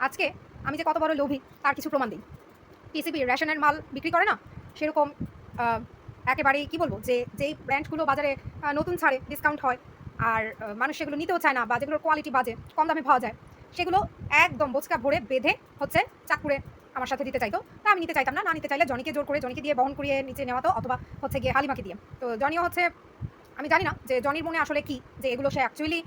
আজকে আমি যে কত বড় লোভী তার কিছু প্রমাণ দিই। টিসিবি রেশনের মাল বিক্রি করে না? সেরকম একেবারেই কি বলব যে যেই ব্র্যান্ডগুলো বাজারে নতুন ছাড়ে, ডিসকাউন্ট হয় আর মানুষ সেগুলো নিতেও চায় না বা যেগুলোর কোয়ালিটি বাজে, কম দামে পাওয়া যায়, সেগুলো একদম বোচকা ভরে বেঁধে হচ্ছে চাঁদপুরে আমার সাথে দিতে চাইতো। তা আমি নিতে চাইতাম না। না নিতে চাইলে জনিকে জোর করে জনিকে দিয়ে বহন করিয়ে নিচে নেওয়াতো অথবা হচ্ছে গিয়ে হালিমাকে দিয়ে। তো জনিও হচ্ছে আমি জানি না যে জনির মনে আসলে কি যে এগুলো সে অ্যাকচুয়ালি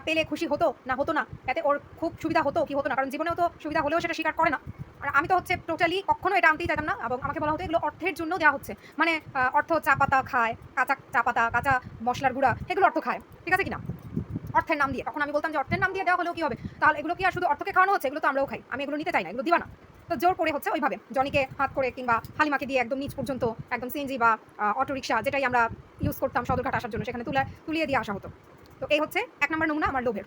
পেলে খুশি হতো না হতো না, এতে ওর খুব সুবিধা হতো কি হতো না, কারণ জীবনেও তো সুবিধা হলেও সেটা স্বীকার করে না। আর আমি তো হচ্ছে টোটালি কখনো এটা আনতেই চাইতাম না এবং আমাকে বলা হতো এগুলো অর্থের জন্য দেওয়া হচ্ছে, মানে অর্থ চা পাতা খায়, কাঁচা চা পাতা, কাঁচা মশলার গুঁড়া, এগুলো অর্থ খায়, ঠিক আছে কিনা, অর্থের নাম দিয়ে। তখন আমি বলতাম যে অর্থের নাম দিয়ে দেওয়া হলেও কি হবে, তাহলে এগুলো কি আর শুধু অর্থকে খাওয়ানো হচ্ছে, এগুলো তো আমরাও খাই, আমি এগুলো নিতে চাই না, এগুলো দিবা না। তো জোর করে হচ্ছে ওইভাবে জনিকে হাত করে কিংবা হালিমাকে দিয়ে একদম নিচ পর্যন্ত একদম সিএনজি বা অটো রিক্সা যেটাই আমরা ইউজ করতাম সদরঘাট আসার জন্য, সেখানে তুলিয়ে দিয়ে আসা হতো। তো এই হচ্ছে এক নম্বর নমুনা আমার লোভের।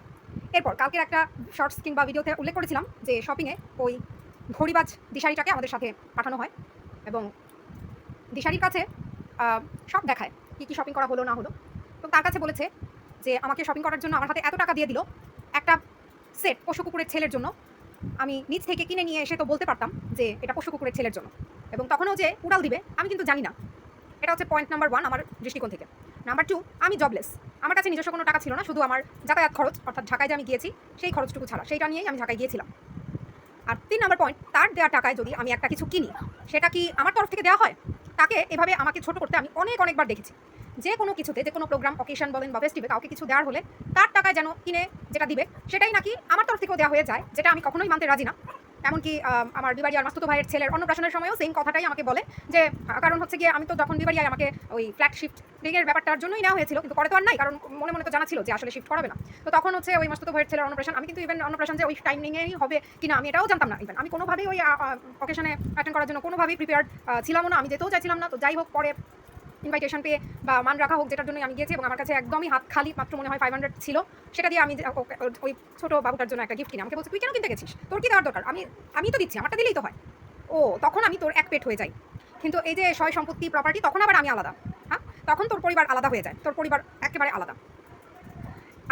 এরপর কালকের একটা শর্টস কিংবা ভিডিওতে উল্লেখ করেছিলাম যে শপিংয়ে ওই ঘড়িবাজ দিশারিটাকে আমাদের সাথে পাঠানো হয় এবং দিশারির কাছে সব দেখায় কী কী শপিং করা হলো না হলো। তো তার কাছে বলেছে যে আমাকে শপিং করার জন্য আমার হাতে এত টাকা দিয়ে দিল, একটা সেট পশু কুকুরের ছেলের জন্য। আমি নিজ থেকে কিনে নিয়ে এসে তো বলতে পারতাম যে এটা পশু কুকুরের ছেলের জন্য, এবং তখনও যে উড়াল দিবে আমি কিন্তু জানি না। এটা হচ্ছে পয়েন্ট নাম্বার 1 আমার দৃষ্টিকোণ থেকে। নাম্বার 2, আমি জবলেস। আমার কাছে নিজস্ব কোনো টাকা ছিল না, শুধু আমার যাতায়াত খরচ অর্থাৎ ঢাকায় যে আমি গিয়েছি সেই খরচটুকু ছাড়া, সেইটা নিয়েই আমি ঢাকায় গিয়েছিলাম। আর 3 নাম্বার পয়েন্ট, তার দেওয়া টাকায় যদি আমি একটা কিছু কিনি, সেটা কি আমার তরফ থেকে দেওয়া হয়? তাকে এভাবে আমাকে ছোট করতে আমি অনেকবার দেখেছি। যে কোনো কিছুতে, যে কোনো প্রোগ্রাম, অকেশন বলেন বা ফেস্টিভ্যাল, কাউকে কিছু দেওয়ার হলে তার টাকায় যেন কিনে যেটা দিবে সেটাই নাকি আমার তরফ থেকেও দেওয়া হয়ে যায়, যেটা আমি কখনোই মানতে রাজি না। এমনকি আমার বিবাড়িয়ার মাস্তুতো ভাইয়ের ছেলের অন্নপ্রাশনের সময়ও সেম কথাটাই আমাকে বলে যে কারণ হচ্ছে গিয়ে আমি তো যখন বিবাড়িয়ায় আমাকে ওই ফ্ল্যাট শিফটিংয়ের ব্যাপারটার জন্যই নেওয়া হয়েছিল, কিন্তু পরে তো আর নাই, কারণ মনে মনে তো জানা ছিল যে আসলে শিফট করাবে না। তো তখন হচ্ছে ওই মাস্তুতো ভাইয়ের ছেলের অন্নপ্রাশন, আমি কিন্তু ইভেন অন্নপ্রাশন যে ওই টাইমিংয়েই হবে কিনা আমি এটাও জানতাম না। ইভেন আমি কোনোভাবেই ওই অকেশনে অ্যাটেন্ড করার জন্য কোনোভাবেই প্রিপেয়ার্ড ছিলামও না, আমি যেতেও চাইছিলাম না। তো যাই হোক, পরে ইনভাইটেশন পেয়ে বা মান রাখা হোক, যেটার জন্য আমি গিয়েছি এবং আমার কাছে একদমই হাত খালি, মাত্র মনে হয় 500 ছিল, সেটা দিয়ে আমি ওই ছোট বাবুটার জন্য একটা গিফট কিনে আমাকে বলছে তুই কেন কিনতে গেছিস, তোর কি দেওয়ার দরকার, আমি তো দিচ্ছি, আমারটা দিলেই তো হয়। ও তখন আমি তোর এক পেট হয়ে যাই, কিন্তু এই যে সয় সম্পত্তি প্রপার্টি, তখন আবার আমি আলাদা। হ্যাঁ, তখন তোর পরিবার আলাদা হয়ে যায়, তোর পরিবার একেবারে আলাদা।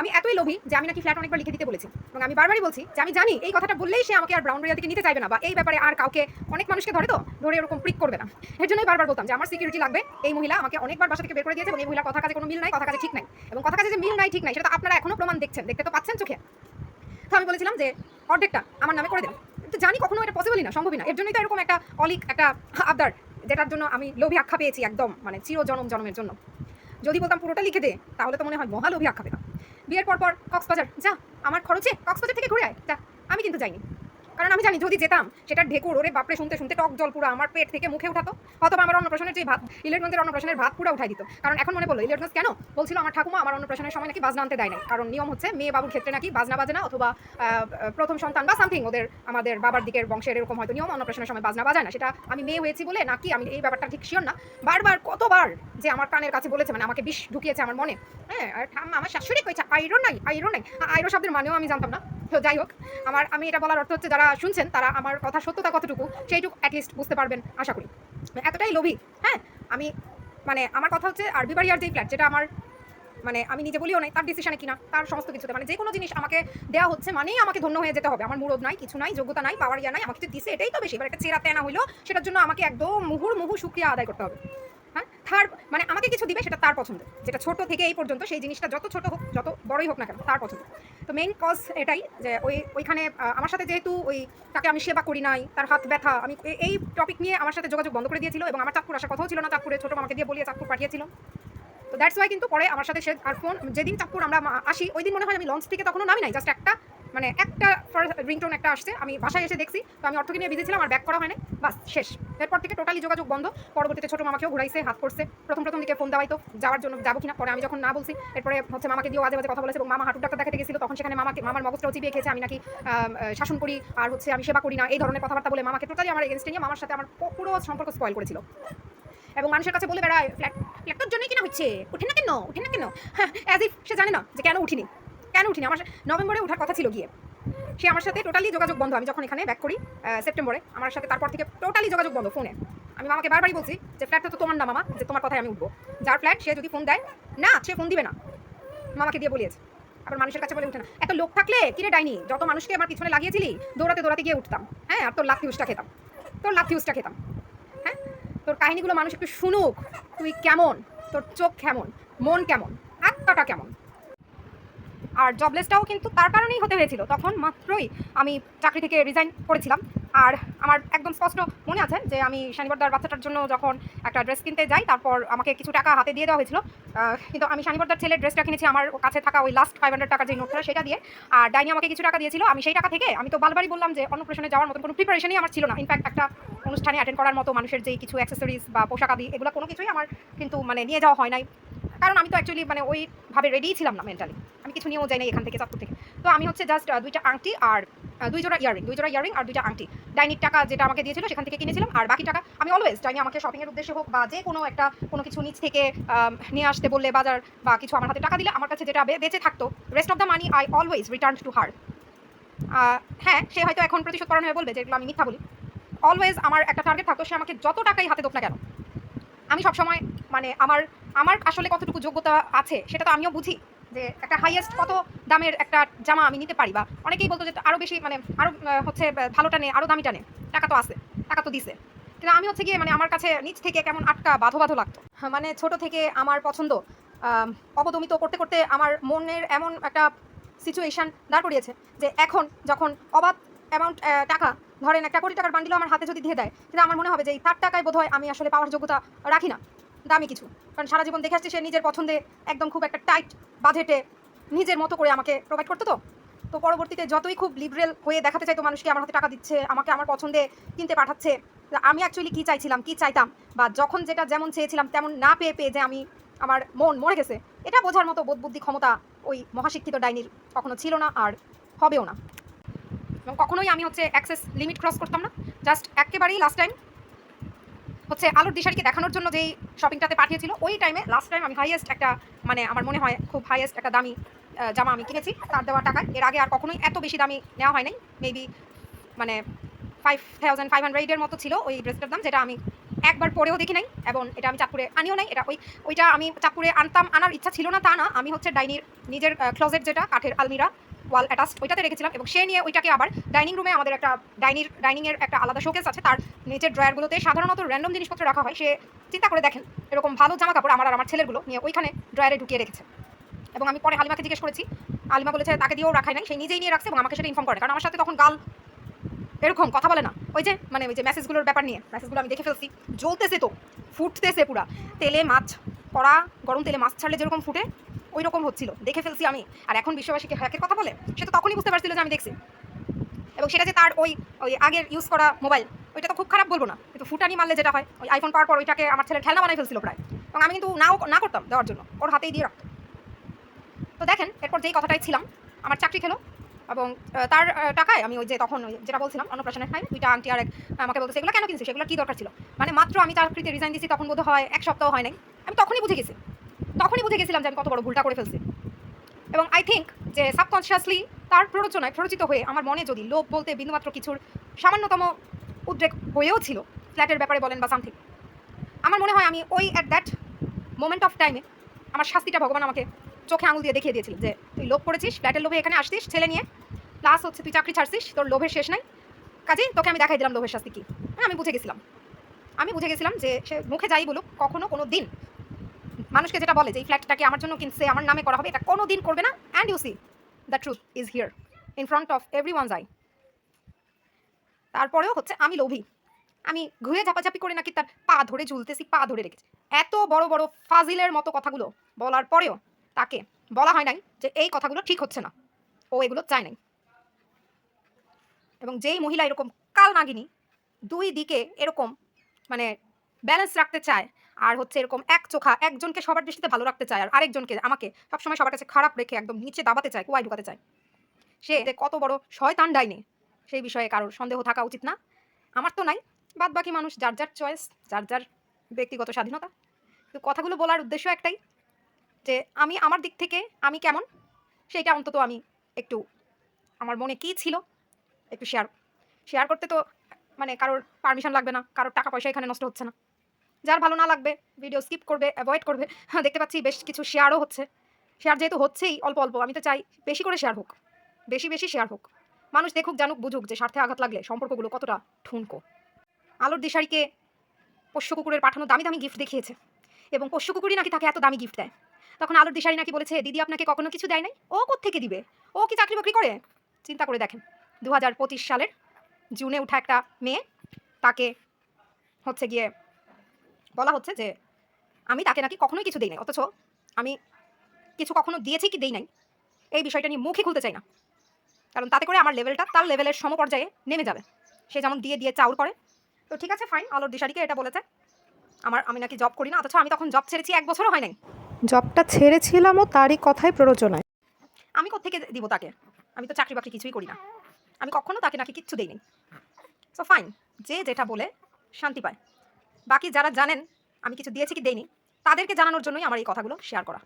আমি এতই লোভী যে আমি নাকি ফ্ল্যাট অনেকবার লিখে দিতে বলেছি, এবং আমি বারবারই বলছি যে আমি জানি এই কথাটা বললেই সে আমাকে আর ব্রাউন এরিয়া থেকে নিতে চাইবে না, বা এই ব্যাপারে আর কাউকে, অনেক মানুষকে ধরে এরকম প্রিক করবে না। এর জন্যই বারবার বলতাম যে আমার সিকিউরিটি লাগবে। এই মহিলা আমাকে অনেকবার বাসা থেকে বের করে দিয়েছে এবং এই মহিলার কথা কাজে কোনো মিল নাই, কথা কাজে ঠিক নাই, এবং কথা কাজে যে মিল নাই ঠিক নাই সেটা তো আপনারা এখনো প্রমাণ দেখতে তো পাচ্ছেন চোখে। তো আমি বলেছিলাম যে অর্ধেকটা আমার নামে করে দেন, কিন্তু জানি কখনো এটা পসিবলই না, সম্ভবই না। এর জন্যই তো এরকম একটা অলিক একটা আবদার, যেটার জন্য আমি লোভী আখ্যা পেয়েছি একদম, মানে চির জনমের জন্য। যদি বলতাম পুরোটা লিখে দে, তাহলে তো মনে হয় মহালোভী আখ্যা পেতাম। বিয়ের পর কক্সবাজার যা, আমার খরচে কক্সবাজার থেকে ঘুরে আয় যা। আমি কিন্তু যাইনি, কারণ আমি জানি যদি যেতাম সেটার ঢেকুর ওরে বাপরে শুনতে শুনতে টক জল পুরো আমার পেট থেকে মুখে উঠাতো, অথবা আমার অন্নপ্রাশনের যে ভাত, ইলিয়টগঞ্জের অন্নপ্রাশনের ভাত পুরো উঠাই দিত। কারণ এখন মনে পড়লো ইলিয়টগঞ্জ কেন বলছিল আমার ঠাকুমা আমার অন্নপ্রাশনের সময় নাকি বাজনা আনতে দেয় নাই, কারণ নিয়ম হচ্ছে মেয়ে বাবুর ক্ষেত্রে নাকি বাজনা বাজে না, অথবা প্রথম সন্তান বা সামথিং ওদের আমাদের বাবার দিকের বংশের এরকম হয়তো নিয়ম, অন্নপ্রাশনের সময় বাজনা বাজায় না। সেটা আমি মেয়ে হয়েছি বলে নাকি, আমি এই ব্যাপারটা ঠিক শিওর না। বারবার কতবার যে আমার কানের কাছে বলেছে, মানে আমাকে বিষ ঢুকিয়েছে আমার মনে। হ্যাঁ, আর আমার শাশুড়ি কইছে আইরো নাই, আইরো শব্দের মানেও আমি জানতাম না। তো যাই হোক, আমি এটা বলার অর্থ হচ্ছে যারা শুনছেন তারা আমার কথা সত্যতা কতটুকু সেইটুকু অ্যাটলিস্ট বুঝতে পারবেন আশা করি। এতটাই লোভী। হ্যাঁ, আমি মানে আমার কথা হচ্ছে আর বিবাড়িয়ার যেই ফ্ল্যাট, যেটা আমার মানে আমি নিজে বলিও নাই, তার ডিসিশনে কিনা, তার সমস্ত কিছুতে, মানে যে কোনো জিনিস আমাকে দেওয়া হচ্ছে মানেই আমাকে ধন্য হয়ে যেতে হবে। আমার মুরদ নাই, কিছু নাই, যোগ্যতা নাই, পাওয়ার ইয়া নাই, আমাকে যে দিছে এটাই তো বেশি। এবার একটা চেরা তেনা হইলো, সেটার জন্য আমাকে একদম মুহুর্মুহু শুকরিয়া আদায় করতে হবে। হ্যাঁ, তার মানে আমাকে কিছু দিবে সেটা তার পছন্দ, যেটা ছোট থেকে এই পর্যন্ত সেই জিনিসটা যত ছোট হোক যত বড়ই হোক না কেন তার পছন্দ। তো মেইন কজ এটাই যে ওইখানে আমার সাথে যেহেতু তাকে আমি সেবা করি নাই, তার হাত ব্যথা, আমি এই টপিক নিয়ে আমার সাথে যোগাযোগ বন্ধ করে দিয়েছিল, এবং আমার চাঁদপুর আসার কথাও ছিল না, চাঁদপুরে ছোটো মামাকে দিয়ে বলিয়ে চাঁদপুর পাঠিয়েছিল। তো দ্যাটস ওয়াই কিন্তু পরে আমার সাথে সে আর ফোন, যেদিন চাঁদপুর আমরা আসি ওই দিন মনে হয় আমি লঞ্চ থেকে তখনও নামি নাই, জাস্ট একটা মানে একটা রিংটোন একটা আসছে, আমি বাসায় এসে দেখছি, তো আমি অর্থকে নিয়ে বিজি ছিলাম, আর ব্যাক করা হয় না, বাস শেষ। এরপর থেকে টোটালি যোগাযোগ বন্ধ। পরবর্তীতে ছোটো মামাকেও ঘুরাইছে, হাত করছে, প্রথম দিকে ফোন দেওয়াই তো যাওয়ার জন্য যাবো কিনা, পরে আমি যখন না বলছি, এরপরে হচ্ছে মামাকে দিয়েও আজে বাজে কথা বলেছে, এবং মামা হাঁটুর ডাক্তার দেখাতে গেছিল, তখন সেখানে মামার মগজটাও চিবিয়ে খেয়েছে, আমি নাকি শাসন করি আর হচ্ছে আমি সেবা করি না, এই ধরনের কথাবার্তা বলে মামাকে টোটালি আমার এগেনস্টে নিয়ে মামার সাথে আমার পুরো সম্পর্ক স্পয়েল করেছিল। এবং মানুষের কাছে বলে বেড়ায় ফ্ল্যাটটার জন্যই কিনা হচ্ছে, উঠে না কেন, হ্যাঁ, অ্যাজ ইফ সে জানে না যে কেন উঠিনি। আমার নভেম্বরে ওঠার কথা ছিল গিয়ে, সে আমার সাথে টোটালি যোগাযোগ বন্ধ। আমি যখন এখানে ব্যাক করি সেপ্টেম্বরে, আমার সাথে তারপর থেকে টোটালি যোগাযোগ বন্ধ ফোনে। আমি মামাকে বারবারই বলছি যে ফ্ল্যাটটা তো তোমার না মামা, যে তোমার কথায় আমি উঠবো, যার ফ্ল্যাট সে যদি ফোন দেয় না, সে ফোন দিবে না, মামাকে দিয়ে বলিয়েছে। আবার মানুষের কাছে বলে উঠে না। এত লোক থাকলে কিরে ডাইনি, যত মানুষকে আমার পিছনে লাগিয়েছিলি, দৌড়াতে দৌড়াতে গিয়ে উঠতাম। হ্যাঁ, আর তোর লাথি খেতাম, হ্যাঁ, তোর কাহিনীগুলো মানুষ একটু শুনুক। তুই কেমন, তোর চোখ কেমন, মন কেমন, আত্মাটা কেমন। আর জবলেসটাও কিন্তু তার কারণেই হতে হয়েছিল। তখন মাত্রই আমি চাকরি থেকে রিজাইন করেছিলাম। আর আমার একদম স্পষ্ট মনে আছে যে আমি শানিবরদার বাচ্চাটার জন্য যখন একটা ড্রেস কিনতে যাই, তারপর আমাকে কিছু টাকা হাতে দিয়ে দেওয়া হয়েছিল। কিন্তু আমি শানিবরদার ছেলের ড্রেসটা কিনেছি আমার কাছে থাকা ওই লাস্ট 500 টাকার যে নোটটা সেটা দিয়ে। আর ডাইনি আমাকে কিছু টাকা দিয়েছিল। আমি সেই টাকা থেকে, আমি তো বারবারই বললাম যে অন্নপ্রাশনে যাওয়ার মতো কোনো প্রিপারেশনই আমার ছিল না। ইনফ্যাক্ট একটা অনুষ্ঠানে অ্যাটেন্ড করার মতো মানুষের যেই কিছু অ্যাক্সেসরিজ বা পোশাক আদি এগুলো কোনো কিছুই আমার কিন্তু মানে নিয়ে যাওয়া হয় নাই। কারণ আমি তো অ্যাকচুয়ালি মানে ওইভাবে রেডিই ছিলাম না মেন্টালি। আমি কিছু নিয়েও যাই না এখান থেকে, চাঁদপুর থেকে। তো আমি হচ্ছে জাস্ট 2টা আংটি আর 2 জোড়া ইয়ারিং আর 2টা আংটি ডাইনির টাকা যেটা আমাকে দিয়েছিল সেখান থেকে কিনেছিলাম। আর বাকি টাকা আমি অলওয়েজ ডাইনি আমাকে শপিংয়ের উদ্দেশ্যে হোক বা যে কোনো কিছু নিচ থেকে নিয়ে আসতে বললে, বাজার বা কিছু আমার হাতে টাকা দিলে আমার কাছে যেটা বেঁচে থাকতো, rest of the money I always return to her. হ্যাঁ, সে হয়তো এখন প্রতিশোধ পরায়ণ হয়ে বলবে যে এগুলো আমি মিথ্যা বলি। অলওয়েজ আমার একটা টার্গেট থাকতো, সে আমাকে যত টাকাই হাতে দোক না কেন, আমি সবসময় মানে আমার আসলে কতটুকু যোগ্যতা আছে সেটা তো আমিও বুঝি, যে একটা হাইয়েস্ট কত দামের একটা জামা আমি নিতে পারি। বা অনেকেই বলতো যে আরও বেশি মানে আরও হচ্ছে ভালোটা নে, আরও দামিটা নে, টাকা তো আছে, টাকা তো দিছে। কিন্তু আমি হচ্ছে গিয়ে মানে আমার কাছে নিচ থেকে কেমন আটকা বাঁধো লাগতো। মানে ছোট থেকে আমার পছন্দ অবদমিত করতে করতে আমার মনের এমন একটা সিচুয়েশন দাঁড় করিয়েছে যে এখন যখন অবাধ অ্যামাউন্ট টাকা, ধরেন 1 কোটি টাকার বান্ডিলও আমার হাতে যদি দিয়ে দেয়, কিন্তু আমার মনে হবে যে এই 4 টাকায় বোধহয় আমি আসলে পাওয়ার যোগ্যতা রাখি না দামি কিছু। কারণ সারা জীবন দেখে আসছি সে নিজের পছন্দে একদম খুব একটা টাইট বাজেটে নিজের মতো করে আমাকে প্রোভাইড করতো। তো পরবর্তীতে যতই খুব লিবারেল হয়ে দেখাতে চাইতো মানুষকে, আমার হাতে টাকা দিচ্ছে, আমাকে আমার পছন্দে কিনতে পাঠাচ্ছে, আমি অ্যাকচুয়ালি কী চাইছিলাম, কী চাইতাম, বা যখন যেটা যেমন চেয়েছিলাম তেমন না পেয়ে যে আমি আমার মন মরে গেছে, এটা বোঝার মতো বোধ বুদ্ধি ক্ষমতা ওই মহাশিক্ষিত ডাইনির কখনো ছিল না আর হবেও না। এবং কখনোই আমি হচ্ছে অ্যাক্সেস লিমিট ক্রস করতাম না। জাস্ট একেবারেই লাস্ট টাইম হচ্ছে আলোর দিশারিকে দেখানোর জন্য যেই শপিংটাতে পাঠিয়েছিল, ওই টাইমে লাস্ট টাইম আমি হাইয়েস্ট একটা মানে আমার মনে হয় খুব হাইয়েস্ট একটা দামি জামা আমি কিনেছি তার দেওয়া টাকায়। এর আগে আর কখনোই এত বেশি দামি নেওয়া হয় নাই। মেবি মানে 5500 মতো ছিল ওই ড্রেসটার দাম, যেটা আমি একবার পরেও দেখি নাই এবং এটা আমি চাঁদপুরে আনিও নাই। এটা ওইটা আমি চাঁদপুরে আনার ইচ্ছা ছিল না তা না, আমি হচ্ছে ডাইনির নিজের ক্লোজেট যেটা কাঠের আলমিরা ওয়াল অ্যাটাচড ওইটাতে রেখেছিলাম এবং সে নিয়ে ওইটাকে আবার ডাইনিং রুমে, আমাদের একটা ডাইনিংয়ের একটা আলাদা শোকেস আছে, তার নিচের ড্রয়ারগুলোতে সাধারণত র্যান্ডম জিনিসপত্র রাখা হয়। সে চিন্তা করে দেখেন এরকম ভালো জামা কাপড় আমার আর আমার ছেলেরগুলো নিয়ে ওইখানে ড্রয়ারে ঢুকিয়ে রেখেছে। এবং আমি পরে হালিমাকে জিজ্ঞেস করেছি, আলিমা বলেছে তাকে দিয়েও রাখাই নাই, সে নিজেই নিয়ে রাখছে এবং আমাকে সেটা ইনফর্ম করে। কারণ আমার সাথে তখন গাল এরকম কথা বলে না, ওই যে মেসেজগুলোর ব্যাপার নিয়ে, মেসেজগুলো আমি দেখে ফেলছি, জ্বলতেছে তো, ফুটতেছে পুরা, তেলে মাছ কড়া গরম তেলে মাছ ছাড়লে যেরকম ফুটে ওই রকম হচ্ছিল, দেখে ফেলছি আমি। আর এখন বিশ্ববাসীকে হ্যাকের কথা বলে, সে তো তখনই বুঝতে পারছিল যে আমি দেখছি। এবং সেটা যে তার ওই ওই আগের ইউজ করা মোবাইল, ওইটা তো খুব খারাপ বলবো না, কিন্তু ফুটানি মারলে যেটা হয়, ওই আইফোন পাওয়ার পর ওইটাকে আমার ছেলের খেলনা বানাই ফেলছিল প্রায়। এবং আমি কিন্তু না করতাম দেওয়ার জন্য, ওর হাতেই দিয়ে রাখতাম। তো দেখেন এরপর যেই কথাটাই ছিলাম, আমার চাকরি খেলো এবং তার টাকায় আমি ওই যে তখন ওই যেটা বলছিলাম অন্নপ্রাশনের টাইম 2টা আংটি আর আমাকে বলতেছে এগুলো কেন কিনছিস, সেগুলো কী দরকার ছিল। মানে মাত্র আমি চাকরিতে রিজাইন দিয়েছি তখন বোধ হয় 1 সপ্তাহ হয় নাই, আমি তখনই বুঝে গেছিলাম যে আমি কত বড় ভুলটা করে ফেলছি। এবং আই থিঙ্ক যে সাবকনশিয়াসলি তার প্ররোচনায় প্ররোচিত হয়ে আমার মনে যদি লোভ বলতে বিন্দুমাত্র কিছুর সামান্যতম উদ্রেক হয়েও ছিল, ফ্ল্যাটের ব্যাপারে বলেন বা সামথিং, আমার মনে হয় আমি ওই অ্যাট দ্যাট মোমেন্ট অফ টাইমে আমার শাস্তিটা ভগবান আমাকে চোখে আঙুল দিয়ে দেখিয়ে দিয়েছিল যে তুই লোভ করেছিস, ফ্ল্যাটের লোভে এখানে আসছিস ছেলে নিয়ে, প্লাস হচ্ছে তুই চাকরি ছাড়ছিস, তোর লোভের শেষ নাই, কাজেই তোকে আমি দেখাই দিলাম লোভের শাস্তি কী। আমি বুঝে গেছিলাম যে সে মুখে যাই বলুক কখনো কোনো দিন মানুষকে যেটা বলে যে এই ফ্ল্যাটটাকে আমার জন্য কিনছে, আমার নামে করা হবে, এটা কোনো দিন করবে না। And you see the truth is here in front of everyone's eye. তারপরেও হচ্ছে আমি লোভী, আমি ঘুরে ঝাপাঝাপি করে নাকি তার পা ধরে ঝুলতেছি, পা ধরে রেখেছি। এত বড় বড় ফাজিলের মতো কথাগুলো বলার পরেও তাকে বলা হয় নাই যে এই কথাগুলো ঠিক হচ্ছে না, ও এগুলো চায় নাই। এবং যেই মহিলা এরকম কাল নাগিনী, দুই দিকে এরকম মানে ব্যালেন্স রাখতে চায়, আর হচ্ছে এরকম এক চোখা একজনকে সবার দৃষ্টিতে ভালো রাখতে চায় আর আরেকজনকে আমাকে সবসময় সবার কাছে খারাপ রেখে একদম নিচে দাবাতে চায়, কুয়ায় ঢুকাতে চায়, সে যে কত বড় শয়তান ডাইনি সেই বিষয়ে কারোর সন্দেহ থাকা উচিত না। আমার তো নাই, বাদ বাকি মানুষ যার যার চয়েস, যার যার ব্যক্তিগত স্বাধীনতা। তো কথাগুলো বলার উদ্দেশ্য একটাই, যে আমি আমার দিক থেকে আমি কেমন সেইটা অন্তত আমি একটু আমার মনে কী ছিল একটু শেয়ার করতে। তো মানে কারোর পারমিশন লাগবে না, কারোর টাকা পয়সা এখানে নষ্ট হচ্ছে না। যার ভালো না লাগবে ভিডিও স্কিপ করবে, অ্যাভয়েড করবে। দেখতে পাচ্ছি বেশ কিছু শেয়ারও হচ্ছে, শেয়ার যেহেতু হচ্ছেই অল্প অল্প, আমি তো চাই বেশি করে শেয়ার হোক, বেশি বেশি শেয়ার হোক, মানুষ দেখুক, জানুক, বুঝুক যে স্বার্থে আঘাত লাগলে সম্পর্কগুলো কতটা ঠুনকো। আলোর দিশারিকে পোষ্য কুকুরের পাঠানো দামি দামি গিফট দেখিয়েছে এবং পোষ্য কুকুরই নাকি তাকে এত দামি গিফট দেয়। তখন আলোর দিশারি নাকি বলেছে, দিদি আপনাকে কখনো কিছু দেয় নাই, ও কোত্থেকে দিবে, ও কি চাকরি বাকরি করে? চিন্তা করে দেখেন, 2025 সালের জুনে উঠা একটা মেয়ে, তাকে হচ্ছে গিয়ে বলা হচ্ছে যে আমি তাকে নাকি কখনোই কিছু দেই নাই, অথচ আমি কিছু কখনো দিয়েছি কি দেই নাই এই বিষয়টা নিয়ে মুখই খুলতে চাই না, কারণ তাতে করে আমার লেভেলটা তার লেভেলের সমপর্যায়ে নেমে যাবে। সে যেমন দিয়ে দিয়ে চাউর করে। তো ঠিক আছে, ফাইন, আলোর দিশারিকে এটা বলেছে আমি নাকি জব করি না, অথচ আমি তখন জব ছেড়েছি 1 বছরও হয় নাই। জবটা ছেড়েছিলামও তারই কথাই প্ররোচনায়। আমি কোত্থেকে দিব তাকে? আমি তো চাকরি বাকরি কিছুই করি না, আমি কখনো তাকে নাকি কিচ্ছু দেই নাই। সো ফাইন, যে যেটা বলে শান্তি পায়। বাকি যারা জানেন আমি কিছু দিয়েছি কি দেইনি, তাদেরকে জানানোর জন্যই আমার এই কথাগুলো শেয়ার করা।